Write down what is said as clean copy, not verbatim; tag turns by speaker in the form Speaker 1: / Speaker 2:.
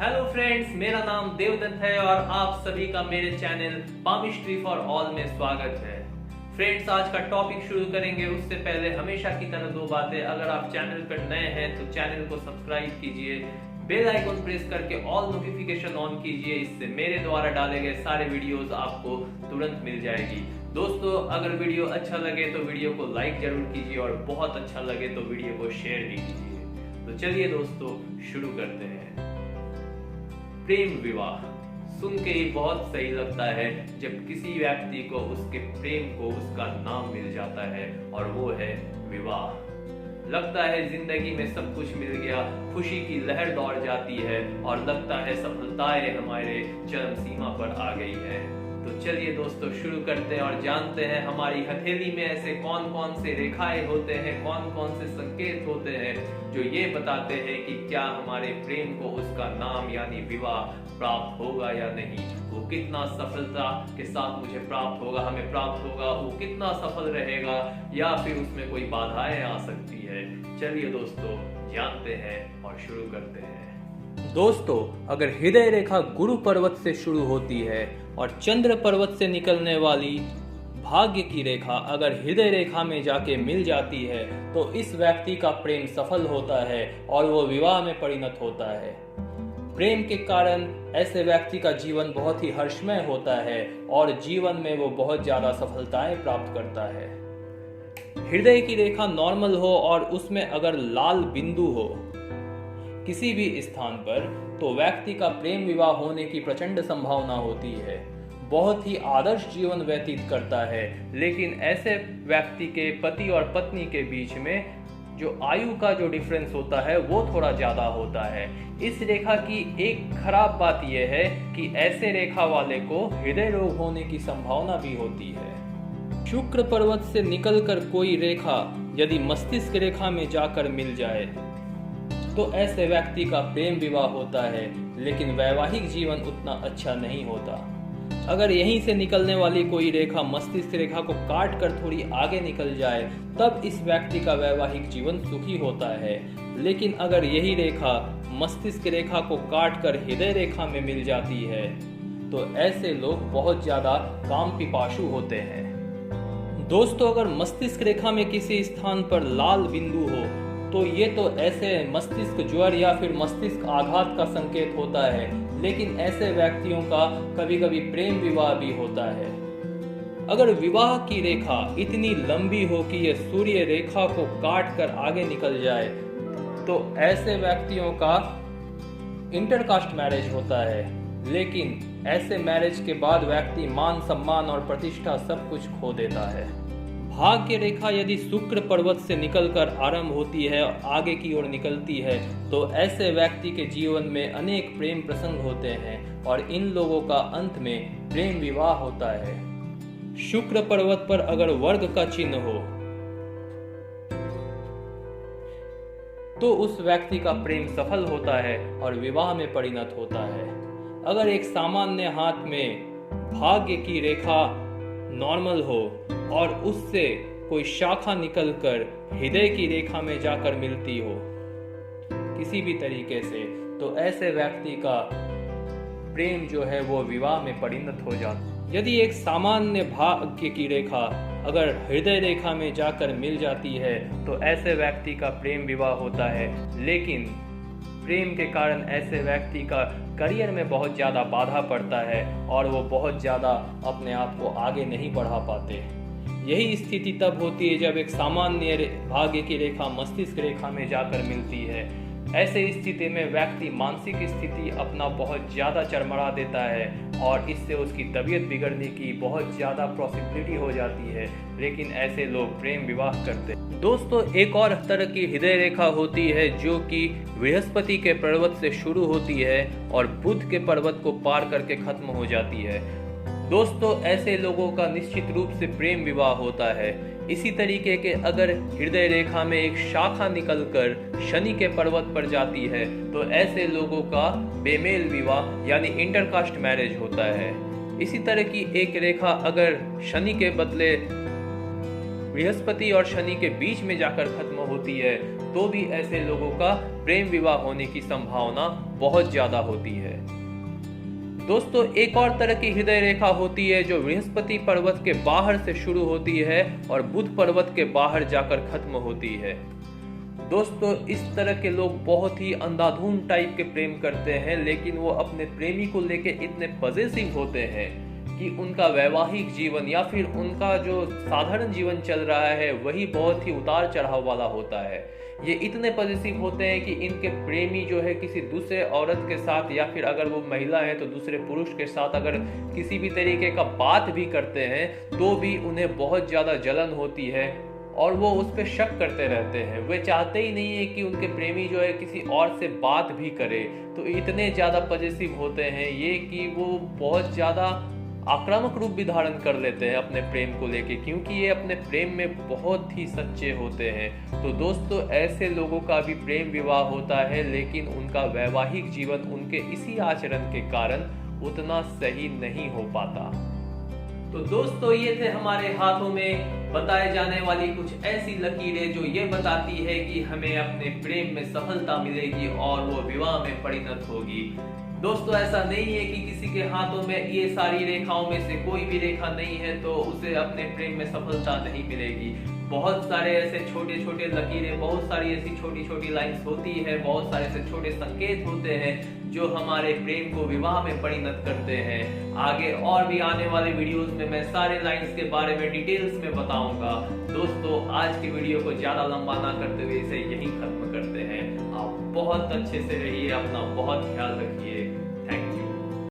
Speaker 1: Hello friends, मेरा नाम देवदत्त है और आप सभी का मेरे चैनल पामिस्ट्री फॉर ऑल में स्वागत है। फ्रेंड्स, आज का टॉपिक शुरू करेंगे उससे पहले हमेशा की तरह दो बातें। अगर आप चैनल पर नए हैं तो चैनल को सब्सक्राइब कीजिए, बेल आइकन प्रेस करके ऑल नोटिफिकेशन ऑन कीजिए। इससे मेरे द्वारा डाले गए सारे वीडियोस आपको तुरंत मिल जाएगी। दोस्तों, अगर वीडियो अच्छा लगे तो वीडियो को लाइक जरूर कीजिए और बहुत अच्छा लगे तो वीडियो को शेयर भी कीजिए। तो चलिए दोस्तों, शुरू करते हैं। प्रेम विवाह सुन के ही बहुत सही लगता है जब किसी व्यक्ति को उसके प्रेम को उसका नाम मिल जाता है और वो है विवाह। लगता है जिंदगी में सब कुछ मिल गया, खुशी की लहर दौड़ जाती है और लगता है सफलताएं हमारे चरम सीमा पर आ गई है। तो चलिए दोस्तों, शुरू करते हैं और जानते हैं हमारी हथेली में ऐसे कौन कौन से रेखाएं होते हैं, कौन कौन से संकेत होते हैं जो ये बताते हैं कि क्या हमारे प्रेम को उसका नाम यानी विवाह प्राप्त होगा या नहीं। वो कितना सफलता के साथ मुझे प्राप्त होगा, हमें प्राप्त होगा, वो कितना सफल रहेगा या फिर उसमें कोई बाधाएं आ सकती है। चलिए दोस्तों, जानते हैं और शुरू करते हैं। दोस्तों, अगर हृदय रेखा गुरु पर्वत से शुरू होती है और चंद्र पर्वत से निकलने वाली भाग्य की रेखा अगर हृदय रेखा में जाके मिल जाती है तो इस व्यक्ति का प्रेम सफल होता है और वो विवाह में परिणत होता है। प्रेम के कारण ऐसे व्यक्ति का जीवन बहुत ही हर्षमय होता है और जीवन में वो बहुत ज्यादा सफलताएं प्राप्त करता है। हृदय की रेखा नॉर्मल हो और उसमें अगर लाल बिंदु हो किसी भी स्थान पर तो व्यक्ति का प्रेम विवाह होने की प्रचंड संभावना होती है। बहुत ही आदर्श जीवन व्यतीत करता है, लेकिन ऐसे व्यक्ति के पति और पत्नी के बीच में जो आयु का जो डिफरेंस होता है वो थोड़ा ज्यादा होता है। इस रेखा की एक खराब बात यह है कि ऐसे रेखा वाले को हृदय रोग होने की संभावना भी होती है। शुक्र पर्वत से निकलकर कोई रेखा यदि मस्तिष्क रेखा में जाकर मिल जाए तो ऐसे व्यक्ति का प्रेम विवाह होता है, लेकिन वैवाहिक जीवन उतना अच्छा नहीं होता। अगर यहीं से निकलने वाली कोई रेखा मस्तिष्क रेखा को काट कर थोड़ी आगे निकल जाए तब इस व्यक्ति का वैवाहिक जीवन सुखी होता है। लेकिन अगर यही रेखा मस्तिष्क रेखा को काट कर हृदय रेखा में मिल जाती है तो ऐसे लोग बहुत ज्यादा काम पिपासु होते हैं। दोस्तों, अगर मस्तिष्क रेखा में किसी स्थान पर लाल बिंदु हो तो ये तो ऐसे मस्तिष्क ज्वर या फिर मस्तिष्क आघात का संकेत होता है, लेकिन ऐसे व्यक्तियों का कभी कभी प्रेम विवाह भी होता है। अगर विवाह की रेखा इतनी लंबी हो कि ये सूर्य रेखा को काट कर आगे निकल जाए तो ऐसे व्यक्तियों का इंटरकास्ट मैरिज होता है, लेकिन ऐसे मैरिज के बाद व्यक्ति मान सम्मान और प्रतिष्ठा सब कुछ खो देता है। भाग्य रेखा यदि शुक्र पर्वत से निकलकर आरंभ होती है और आगे की ओर निकलती है तो ऐसे व्यक्ति के जीवन में अनेक प्रेम प्रसंग होते हैं और इन लोगों का अंत में प्रेम विवाह होता है। शुक्र पर्वत पर अगर वर्ग का चिन्ह हो तो उस व्यक्ति का प्रेम सफल होता है और विवाह में परिणत होता है। अगर एक सामान्य हाथ में भाग्य की रेखा नॉर्मल हो और उससे कोई शाखा निकलकर हृदय की रेखा में जाकर मिलती हो किसी भी तरीके से तो ऐसे व्यक्ति का प्रेम जो है वो विवाह में परिणत हो जाता। यदि एक सामान्य भाग्य की रेखा अगर हृदय रेखा में जाकर मिल जाती है तो ऐसे व्यक्ति का प्रेम विवाह होता है, लेकिन प्रेम के कारण ऐसे व्यक्ति का करियर में बहुत ज़्यादा बाधा पड़ता है और वो बहुत ज़्यादा अपने आप को आगे नहीं बढ़ा पाते। यही स्थिति तब होती है जब एक सामान्य भाग्य की रेखा मस्तिष्क रेखा में जाकर मिलती है। ऐसे स्थिति में व्यक्ति मानसिक स्थिति अपना बहुत ज़्यादा चरमरा देता है और इससे उसकी तबीयत बिगड़ने की बहुत ज़्यादा पॉसिबिलिटी हो जाती है, लेकिन ऐसे लोग प्रेम विवाह करते हैं। दोस्तों, एक और तरह की हृदय रेखा होती है जो कि बृहस्पति के पर्वत से शुरू होती है और बुध के पर्वत को पार करके खत्म हो जाती है। दोस्तों, ऐसे लोगों का निश्चित रूप से प्रेम विवाह होता है। इसी तरीके के अगर हृदय रेखा में एक शाखा निकलकर शनि के पर्वत पर जाती है तो ऐसे लोगों का बेमेल विवाह यानी इंटरकास्ट मैरिज होता है। इसी तरह की एक रेखा अगर शनि के बदले बृहस्पति और शनि के बीच में जाकर खत्म होती है तो भी ऐसे लोगों का प्रेम विवाह होने की संभावना बहुत ज्यादा होती है। दोस्तों, एक और तरह की हृदय रेखा होती है जो बृहस्पति पर्वत के बाहर से शुरू होती है और बुध पर्वत के बाहर जाकर खत्म होती है। दोस्तों, इस तरह के लोग बहुत ही अंधाधुंध टाइप के प्रेम करते हैं, लेकिन वो अपने प्रेमी को लेके इतने पॉजिटिव होते हैं कि उनका वैवाहिक जीवन या फिर उनका जो साधारण जीवन चल रहा है वही बहुत ही उतार चढ़ाव वाला होता है। ये इतने पॉजिटिव होते हैं कि इनके प्रेमी जो है किसी दूसरे औरत के साथ या फिर अगर वो महिला है तो दूसरे पुरुष के साथ अगर किसी भी तरीके का बात भी करते हैं तो भी उन्हें बहुत ज़्यादा जलन होती है और वो उस पर शक करते रहते हैं। वे चाहते ही नहीं है कि उनके प्रेमी जो है किसी और से बात भी करे। तो इतने ज़्यादा पॉजिटिव होते हैं ये कि वो बहुत ज़्यादा आक्रामक रूप भी धारण कर लेते हैं अपने प्रेम को लेके, क्योंकि ये अपने प्रेम में बहुत ही सच्चे होते हैं। तो दोस्तों, ऐसे लोगों का भी प्रेम विवाह होता है, लेकिन उनका वैवाहिक जीवन उनके इसी आचरण के कारण उतना सही नहीं हो पाता। तो दोस्तों, ये थे हमारे हाथों में बताए जाने वाली कुछ ऐसी लकीरें जो ये बताती है कि हमें अपने प्रेम में सफलता मिलेगी और वो विवाह में परिणत होगी। दोस्तों, ऐसा नहीं है कि किसी के हाथों में ये सारी रेखाओं में से कोई भी रेखा नहीं है तो उसे अपने प्रेम में सफलता नहीं मिलेगी। बहुत सारे ऐसे छोटे छोटे लकीरें, बहुत सारी ऐसी छोटी छोटी लाइंस होती है, बहुत सारे ऐसे छोटे संकेत होते हैं जो हमारे प्रेम को विवाह में परिणत करते हैं। आगे और भी आने वाले वीडियोस में मैं सारे लाइंस के बारे में डिटेल्स में बताऊंगा। दोस्तों, आज की वीडियो को ज्यादा लंबा ना करते हुए इसे यहीं खत्म करते हैं। आप बहुत अच्छे से रहिए, अपना बहुत ख्याल रखिए।